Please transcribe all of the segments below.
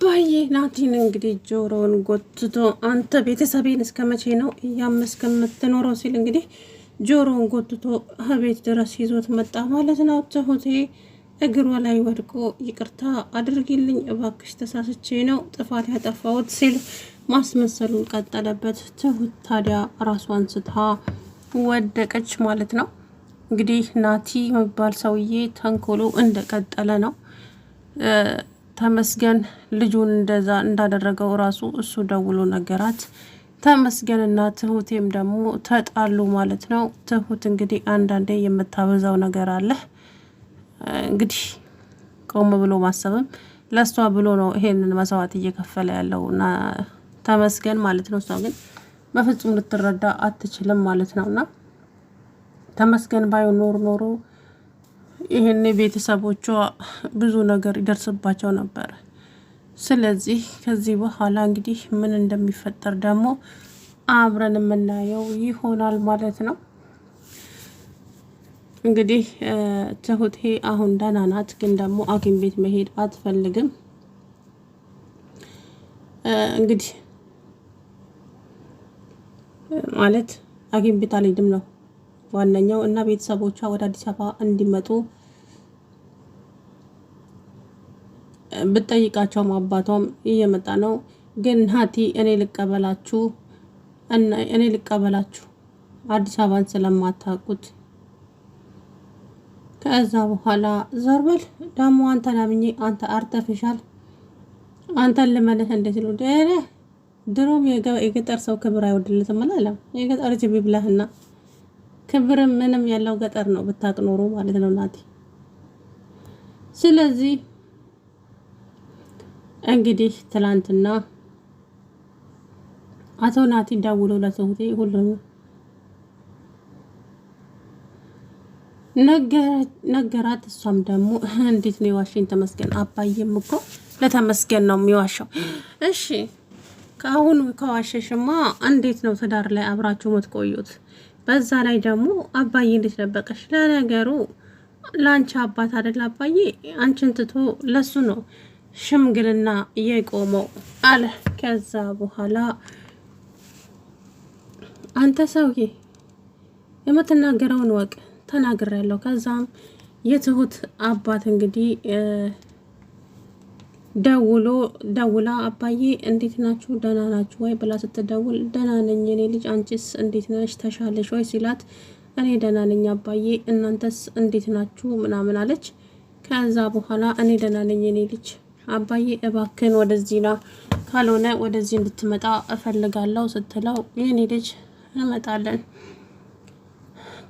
አባዬ ናቲን እንግዲህ ጆሮውን ጎትቶ አንተ ቤተሰቤን እስከመቼ ነው እያመስክ የምትኖረው ሲል እንግዲህ ጆሮውን ጎትቶ ቤት ድረስ ይዞት መጣ ማለት ነው። ትሁቴ እግሯ ላይ ወድቆ ይቅርታ አድርጊልኝ እባክሽ ተሳስቼ ነው ጥፋት ያጠፋሁት ሲል ማስመሰሉን ቀጠለበት። ትሁት ታዲያ ራሷን ስታ ወደቀች ማለት ነው። እንግዲህ ናቲ የሚባል ሰውዬ ተንኮሉ እንደቀጠለ ነው። ተመስገን ልጁን እንደዛ እንዳደረገው ራሱ እሱ ደውሎ ነገራት። ተመስገንና ትሁቴም ደግሞ ተጣሉ ማለት ነው። ትሁት እንግዲህ አንዳንዴ የምታበዛው ነገር አለ። እንግዲህ ቆም ብሎ ማሰብም ለሷ ብሎ ነው ይሄንን መስዋዕት እየከፈለ ያለውና ተመስገን ማለት ነው። እሷ ግን በፍጹም ልትረዳ አትችልም ማለት ነውና ተመስገን ባይሆን ኖሮ ይሄን ቤተሰቦቿ ብዙ ነገር ይደርስባቸው ነበር። ስለዚህ ከዚህ በኋላ እንግዲህ ምን እንደሚፈጠር ደግሞ አብረን የምናየው ይሆናል ማለት ነው። እንግዲህ ትሁቴ አሁን ደህና ናት፣ ግን ደግሞ ሐኪም ቤት መሄድ አትፈልግም። እንግዲህ ማለት ሐኪም ቤት አልሄድም ነው ዋነኛው እና ቤተሰቦቿ ወደ አዲስ አበባ እንዲመጡ ብትጠይቃቸውም አባቷም እየመጣ ነው። ግን ናቲ እኔ ልቀበላችሁ አዲስ አበባን ስለማታውቁት ከዛ በኋላ ዘርበል ደግሞ አንተን አምኜ አንተ አርተፊሻል አንተን ልመለስ እንዴት ነው ድሮም የገጠር ሰው ክብር አይወድለትም አላለም። የገጠር ጅብ ብለህና ክብር ምንም ያለው ገጠር ነው ብታቅ ኖሮ ማለት ነው ናቲ። ስለዚህ እንግዲህ ትላንትና አቶ ናቲ ደውሎ ለትሁቴ ሁሉንም ነገራት። እሷም ደግሞ እንዴት ነው የዋሽኝ ተመስገን? አባዬም እኮ ለተመስገን ነው የሚዋሻው። እሺ ከአሁን ከዋሸሽማ እንዴት ነው ትዳር ላይ አብራችሁ የምትቆዩት? በዛ ላይ ደግሞ አባዬ እንዴት ደበቀሽ? ለነገሩ ላንቺ አባት አይደል አባዬ፣ አንቺን ትቶ ለሱ ነው ሽምግልና እየቆመው አለ። ከዛ በኋላ አንተ ሰውዬ የምትናገረውን ወቅ ተናግሬያለሁ። ከዛም የትሁት አባት እንግዲህ ደውላ አባዬ እንዴት ናችሁ ደህና ናችሁ ወይ ብላ ስትደውል ደህና ነኝ የኔ ልጅ አንቺስ እንዴት ነሽ ተሻለሽ ወይ ሲላት እኔ ደህና ነኝ አባዬ እናንተስ እንዴት ናችሁ ምናምን አለች። ከዛ በኋላ እኔ ደህና ነኝ የኔ ልጅ አባዬ እባክህን ወደዚህ ና ካልሆነ ወደዚህ እንድትመጣ እፈልጋለሁ ስትለው የኔ ልጅ እንመጣለን፣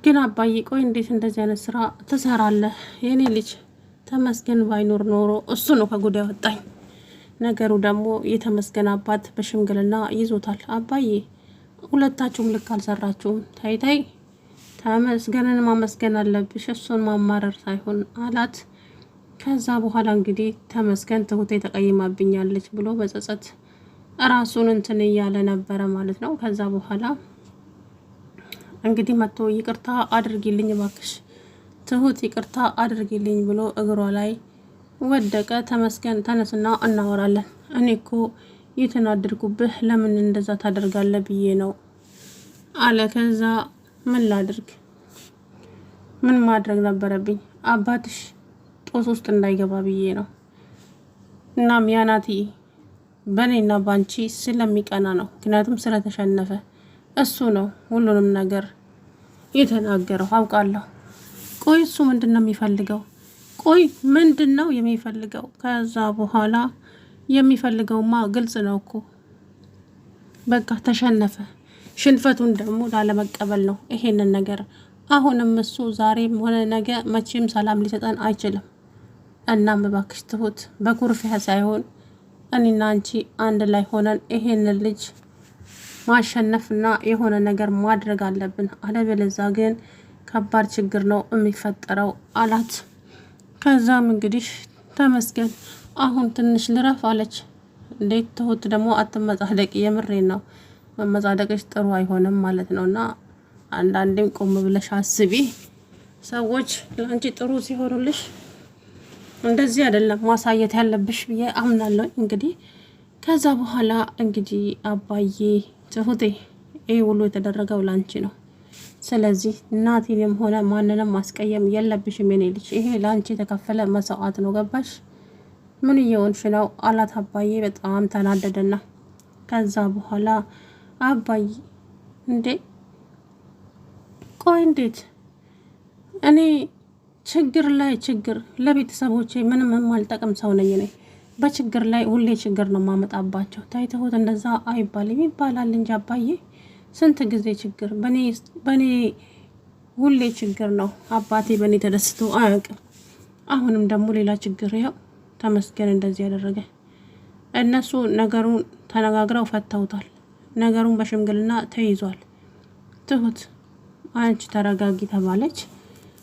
ግን አባዬ ቆይ እንዴት እንደዚህ አይነት ስራ ትሰራለህ የኔ ልጅ? ተመስገን ባይኖር ኖሮ እሱ ነው ከጉዳይ ወጣኝ። ነገሩ ደግሞ የተመስገን አባት በሽምግልና ይዞታል። አባዬ ሁለታችሁም ልክ አልሰራችሁም። ታይ ተመስገንን ማመስገን አለብሽ፣ እሱን ማማረር ሳይሆን አላት። ከዛ በኋላ እንግዲህ ተመስገን ትሁቴ ተቀይማብኛለች ብሎ በጸጸት ራሱን እንትን እያለ ነበረ ማለት ነው። ከዛ በኋላ እንግዲህ መጥቶ ይቅርታ አድርጊልኝ እባክሽ ትሁት ይቅርታ አድርጊልኝ ብሎ እግሯ ላይ ወደቀ። ተመስገን ተነስና እናወራለን፣ እኔ እኮ የተናደድኩብህ ለምን እንደዛ ታደርጋለህ ብዬ ነው አለ። ከዛ ምን ላድርግ? ምን ማድረግ ነበረብኝ? አባትሽ ጦስ ውስጥ እንዳይገባ ብዬ ነው። እናም ያናቲ በእኔና ባንቺ ስለሚቀና ነው፣ ምክንያቱም ስለተሸነፈ እሱ ነው ሁሉንም ነገር የተናገረው አውቃለሁ። ቆይ እሱ ምንድነው የሚፈልገው? ቆይ ምንድነው የሚፈልገው? ከዛ በኋላ የሚፈልገውማ ግልጽ ነው እኮ በቃ ተሸነፈ። ሽንፈቱን ደግሞ ላለመቀበል ነው ይሄንን ነገር። አሁንም እሱ ዛሬም ሆነ ነገ መቼም ሰላም ሊሰጠን አይችልም። እናም እባክሽ ትሁት በኩርፊያ ሳይሆን እኔና አንቺ አንድ ላይ ሆነን ይሄንን ልጅ ማሸነፍና የሆነ ነገር ማድረግ አለብን፣ አለበለዚያ ግን ከባድ ችግር ነው የሚፈጠረው አላት። ከዛም እንግዲህ ተመስገን አሁን ትንሽ ልረፍ አለች። እንዴት ትሁት ደግሞ አትመጻደቂ፣ የምሬን ነው መመጻደቅሽ ጥሩ አይሆንም ማለት ነውና አንዳንዴም ቆም ብለሽ አስቢ። ሰዎች ለአንቺ ጥሩ ሲሆኑልሽ እንደዚህ አይደለም ማሳየት ያለብሽ ብዬ አምናለሁ። እንግዲህ ከዛ በኋላ እንግዲህ አባዬ ትሁቴ ይህ ሁሉ የተደረገው ላንቺ ነው። ስለዚህ እናቴንም ሆነ ማንንም ማስቀየም የለብሽም የኔ ልጅ። ይሄ ላንቺ የተከፈለ መስዋዕት ነው። ገባሽ? ምን እየሆንሽ ነው አላት አባዬ። በጣም ተናደደና ከዛ በኋላ አባዬ እንዴ ቆይ እንዴት እኔ ችግር ላይ ችግር ለቤተሰቦቼ ምንም የማልጠቅም ሰው ነኝ። እኔ በችግር ላይ ሁሌ ችግር ነው ማመጣባቸው። ታይተውት እንደዛ አይባልም ይባላል እንጂ አባዬ ስንት ጊዜ ችግር በኔ ሁሌ ችግር ነው። አባቴ በኔ ተደስቶ አያውቅም። አሁንም ደግሞ ሌላ ችግር ያው ተመስገን እንደዚህ ያደረገ። እነሱ ነገሩን ተነጋግረው ፈተውታል። ነገሩን በሽምግልና ተይዟል። ትሁት አንቺ ተረጋጊ ተባለች።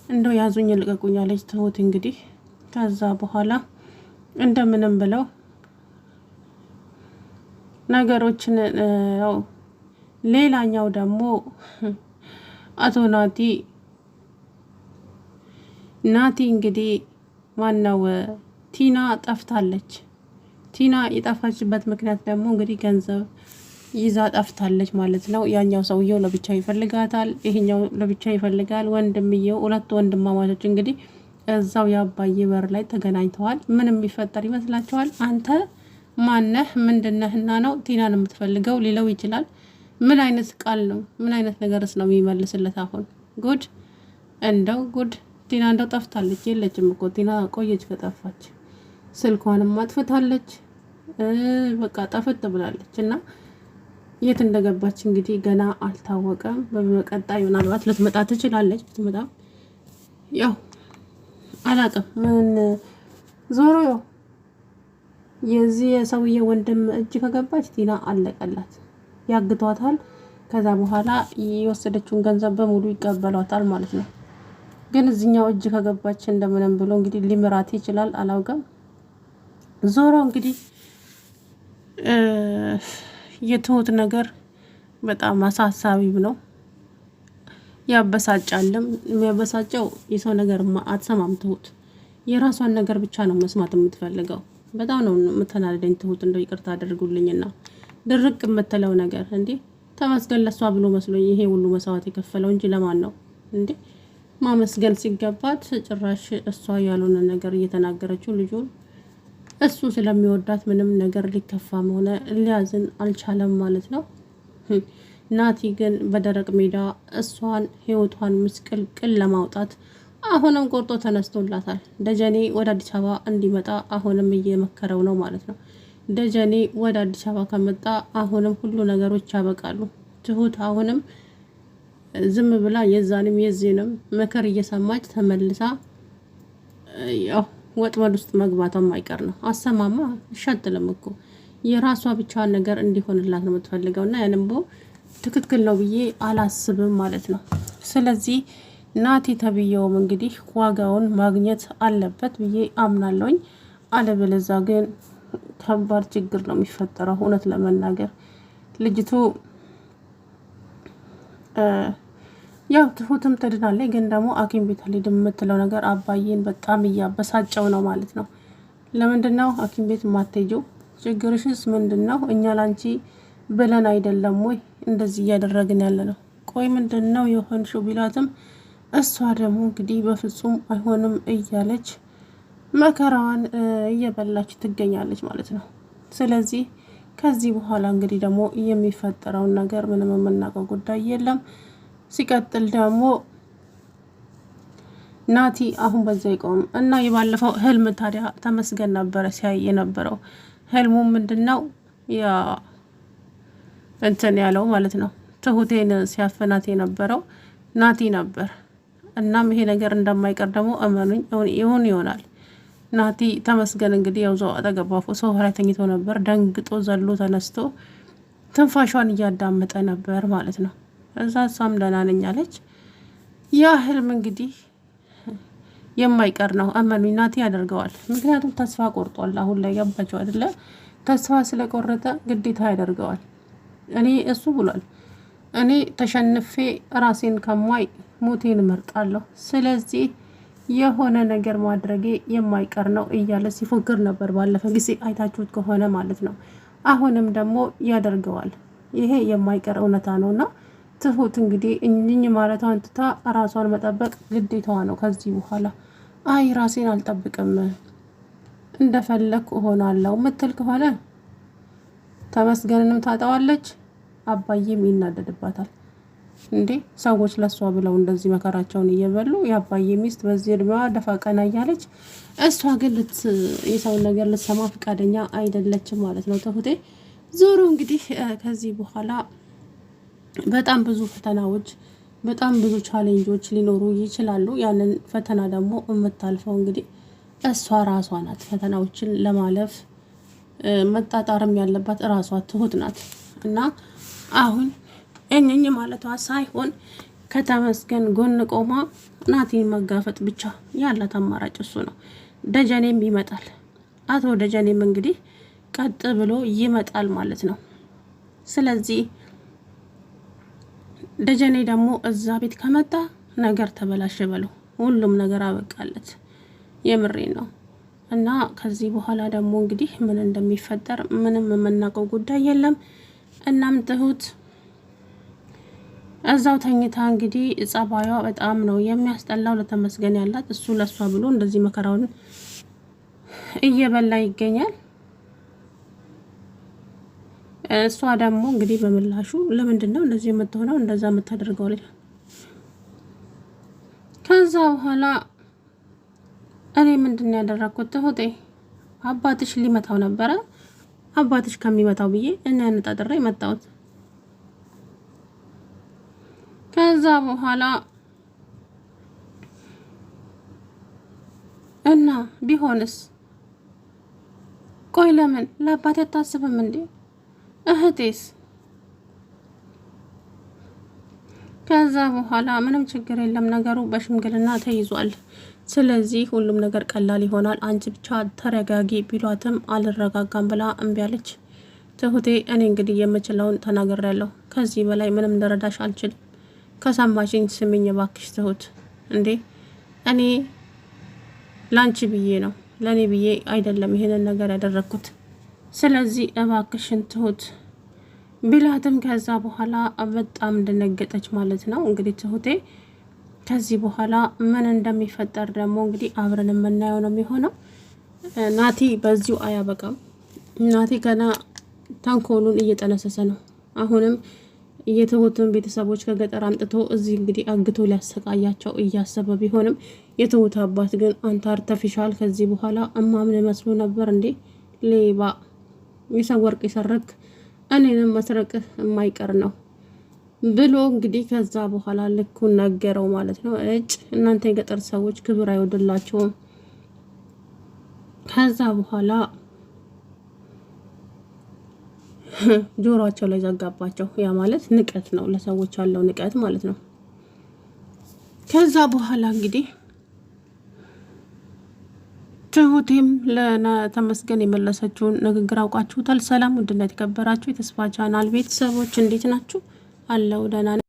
እንደው ያዙኝ ልቀቁኝ አለች ትሁት። እንግዲህ ከዛ በኋላ እንደምንም ብለው ነገሮችን ያው ሌላኛው ደግሞ አቶ ናቲ እንግዲህ ማነው ቲና ጠፍታለች። ቲና የጠፋችበት ምክንያት ደግሞ እንግዲህ ገንዘብ ይዛ ጠፍታለች ማለት ነው። ያኛው ሰውየው ለብቻ ይፈልጋታል፣ ይሄኛው ለብቻ ይፈልጋል። ወንድምየው ሁለት ወንድማማቾች እንግዲህ እዛው የአባዬ በር ላይ ተገናኝተዋል። ምን የሚፈጠር ይመስላችኋል? አንተ ማነህ ምንድነህና ነው ቲናን የምትፈልገው ሊለው ይችላል። ምን አይነት ቃል ነው? ምን አይነት ነገርስ ነው የሚመልስለት? አሁን ጉድ እንደው ጉድ። ቲና እንደው ጠፍታለች። የለችም እኮ ቲና ቆየች ከጠፋች። ስልኳንም አጥፍታለች። በቃ ጠፍት ብላለች እና የት እንደገባች እንግዲህ ገና አልታወቀም። በመቀጣይ ምናልባት ልትመጣ ትችላለች። ብትመጣ ያው አላውቅም ምን ዞሮ የዚህ የሰውዬ ወንድም እጅ ከገባች ቲና አለቀላት። ያግቷታል። ከዛ በኋላ የወሰደችውን ገንዘብ በሙሉ ይቀበሏታል ማለት ነው። ግን እዚህኛው እጅ ከገባች እንደምንም ብሎ እንግዲህ ሊምራት ይችላል። አላውቅም። ዞሮ እንግዲህ የትሁት ነገር በጣም አሳሳቢም ነው፣ ያበሳጫልም። የሚያበሳጨው የሰው ነገር አትሰማም ትሁት። የራሷን ነገር ብቻ ነው መስማት የምትፈልገው። በጣም ነው የምትናደደኝ ትሁት። እንደው ይቅርታ አድርጉልኝና ድርቅ የምትለው ነገር እንዴ ተመስገን ለሷ ብሎ መስሎኝ ይሄ ሁሉ መስዋዕት የከፈለው እንጂ ለማን ነው እንዴ? ማመስገን ሲገባት ጭራሽ እሷ ያልሆነ ነገር እየተናገረችው ልጁን እሱ ስለሚወዳት ምንም ነገር ሊከፋም ሆነ ሊያዝን አልቻለም ማለት ነው። ናቲ ግን በደረቅ ሜዳ እሷን ህይወቷን ምስቅልቅል ለማውጣት አሁንም ቆርጦ ተነስቶላታል። ደጀኔ ወደ አዲስ አበባ እንዲመጣ አሁንም እየመከረው ነው ማለት ነው። ደጀኔ ወደ አዲስ አበባ ከመጣ አሁንም ሁሉ ነገሮች ያበቃሉ። ትሁት አሁንም ዝም ብላ የዛንም የዚህንም ምክር እየሰማች ተመልሳ ያው ወጥመድ ውስጥ መግባቷም አይቀር ነው። አሰማማ እሻትልም እኮ የራሷ ብቻ ነገር እንዲሆንላት ነው የምትፈልገው እና ያንም ትክክል ነው ብዬ አላስብም ማለት ነው። ስለዚህ ናቲ ተብዬውም እንግዲህ ዋጋውን ማግኘት አለበት ብዬ አምናለሁኝ። አለበለዚያ ግን ከባድ ችግር ነው የሚፈጠረው። እውነት ለመናገር ልጅቱ ያው ትሁትም ትድናለች፣ ግን ደግሞ ሐኪም ቤት አልሄድም የምትለው ነገር አባዬን በጣም እያበሳጨው ነው ማለት ነው። ለምንድን ነው ሐኪም ቤት የማትሄጂው? ችግርሽስ ምንድን ነው? እኛ ላንቺ ብለን አይደለም ወይ እንደዚህ እያደረግን ያለ ነው? ቆይ ምንድን ነው የሆንሽው ቢላትም እሷ ደግሞ እንግዲህ በፍጹም አይሆንም እያለች መከራዋን እየበላች ትገኛለች ማለት ነው። ስለዚህ ከዚህ በኋላ እንግዲህ ደግሞ የሚፈጠረውን ነገር ምንም የምናውቀው ጉዳይ የለም። ሲቀጥል ደግሞ ናቲ አሁን በዛ ይቆም እና የባለፈው ህልም ታዲያ ተመስገን ነበረ ሲያይ የነበረው። ህልሙ ምንድነው? ያ እንትን ያለው ማለት ነው ትሁቴን ሲያፈናት የነበረው ናቲ ነበር። እናም ይሄ ነገር እንደማይቀር ደግሞ እመኑኝ ይሆናል። ናቲ ተመስገን እንግዲህ ያው ዘው አጠገባፉ ሶፋ ላይ ተኝቶ ነበር። ደንግጦ ዘሎ ተነስቶ ትንፋሿን እያዳመጠ ነበር ማለት ነው። እዛ እሷም ደህና ነኝ አለች። ያ ህልም እንግዲህ የማይቀር ነው። እመኑኝ ናቲ ያደርገዋል። ምክንያቱም ተስፋ ቆርጧል። አሁን ላይ ገባቸው አይደለ? ተስፋ ስለቆረጠ ግዴታ ያደርገዋል። እኔ እሱ ብሏል፣ እኔ ተሸንፌ ራሴን ከማይ ሞቴን እመርጣለሁ። ስለዚህ የሆነ ነገር ማድረጌ የማይቀር ነው እያለ ሲፎክር ነበር ባለፈ ጊዜ አይታችሁት ከሆነ ማለት ነው። አሁንም ደግሞ ያደርገዋል። ይሄ የማይቀር እውነታ ነውና ትሁት እንግዲህ እኝኝ ማለቷን ትታ ራሷን መጠበቅ ግዴታዋ ነው። ከዚህ በኋላ አይ ራሴን አልጠብቅም እንደፈለኩ እሆናለሁ ምትል ከሆነ ተመስገንንም ታጠዋለች፣ አባዬም ይናደድባታል። እንዴ ሰዎች ለሷ ብለው እንደዚህ መከራቸውን እየበሉ የአባዬ ሚስት በዚህ እድሜዋ ደፋ ቀና እያለች እሷ ግን የሰውን ነገር ልትሰማ ፈቃደኛ አይደለችም ማለት ነው። ትሁቴ ዞሮ እንግዲህ ከዚህ በኋላ በጣም ብዙ ፈተናዎች በጣም ብዙ ቻሌንጆች ሊኖሩ ይችላሉ። ያንን ፈተና ደግሞ የምታልፈው እንግዲህ እሷ ራሷ ናት። ፈተናዎችን ለማለፍ መጣጣርም ያለባት ራሷ ትሁት ናት እና አሁን እኝኝ ማለቷ ሳይሆን ከተመስገን ጎን ቆማ ናቲን መጋፈጥ ብቻ ያላት አማራጭ እሱ ነው። ደጀኔም ይመጣል። አቶ ደጀኔም እንግዲህ ቀጥ ብሎ ይመጣል ማለት ነው። ስለዚህ ደጀኔ ደግሞ እዛ ቤት ከመጣ ነገር ተበላሸ በለው፣ ሁሉም ነገር አበቃለት። የምሬ ነው። እና ከዚህ በኋላ ደግሞ እንግዲህ ምን እንደሚፈጠር ምንም የምናውቀው ጉዳይ የለም። እናም ትሁት እዛው ተኝታ እንግዲህ ጸባዩዋ በጣም ነው የሚያስጠላው። ለተመስገን ያላት እሱ ለሷ ብሎ እንደዚህ መከራውን እየበላ ይገኛል። እሷ ደግሞ እንግዲህ በምላሹ ለምንድነው እንደዚህ የምትሆነው እንደዛ የምታደርገው ልጅ? ከዛ በኋላ እኔ ምንድነው ያደረኩት ትሁቴ? አባትሽ ሊመታው ነበረ። አባትሽ ከሚመታው ብዬ እና ያነጣጥሬ መጣሁት። ከዛ በኋላ እና ቢሆንስ? ቆይ ለምን ለአባቴ አታስብም እንዴ? እህቴስ? ከዛ በኋላ ምንም ችግር የለም ነገሩ በሽምግልና ተይዟል። ስለዚህ ሁሉም ነገር ቀላል ይሆናል። አንቺ ብቻ ተረጋጊ ቢሏትም አልረጋጋም ብላ እምቢ አለች። ትሁቴ እኔ እንግዲህ የምችለውን ተናግሬያለሁ። ከዚህ በላይ ምንም ልረዳሽ አልችልም። ከሰማሽኝ ስሚኝ እባክሽ ትሁት። እንዴ እኔ ላንቺ ብዬ ነው ለኔ ብዬ አይደለም ይሄንን ነገር ያደረኩት። ስለዚህ እባክሽን ትሁት ቢላትም ከዛ በኋላ በጣም እንደነገጠች ማለት ነው። እንግዲህ ትሁቴ ከዚህ በኋላ ምን እንደሚፈጠር ደግሞ እንግዲህ አብረን የምናየው ነው የሚሆነው። ናቲ በዚሁ አያበቃም። ናቲ ገና ተንኮሉን እየጠነሰሰ ነው። አሁንም የትሁትን ቤተሰቦች ከገጠር አምጥቶ እዚህ እንግዲህ አግቶ ሊያሰቃያቸው እያሰበ ቢሆንም የትሁት አባት ግን አንተ አርተፊሻል ከዚህ በኋላ እማምን መስሎ ነበር እንዴ ሌባ፣ የሰው ወርቅ የሰረክ እኔንም መስረቅህ የማይቀር ነው ብሎ እንግዲህ ከዛ በኋላ ልኩን ነገረው ማለት ነው። እናንተ የገጠር ሰዎች ክብር አይወድላችሁም። ከዛ በኋላ ጆሮአቸው ላይ ዘጋባቸው። ያ ማለት ንቀት ነው፣ ለሰዎች ያለው ንቀት ማለት ነው። ከዛ በኋላ እንግዲህ ትሁቴም ለተመስገን የመለሰችውን ንግግር አውቃችሁታል። ሰላም ውድነት የተከበራችሁ የተስፋ ቻናል ቤተሰቦች እንዴት ናችሁ? አለው ደህና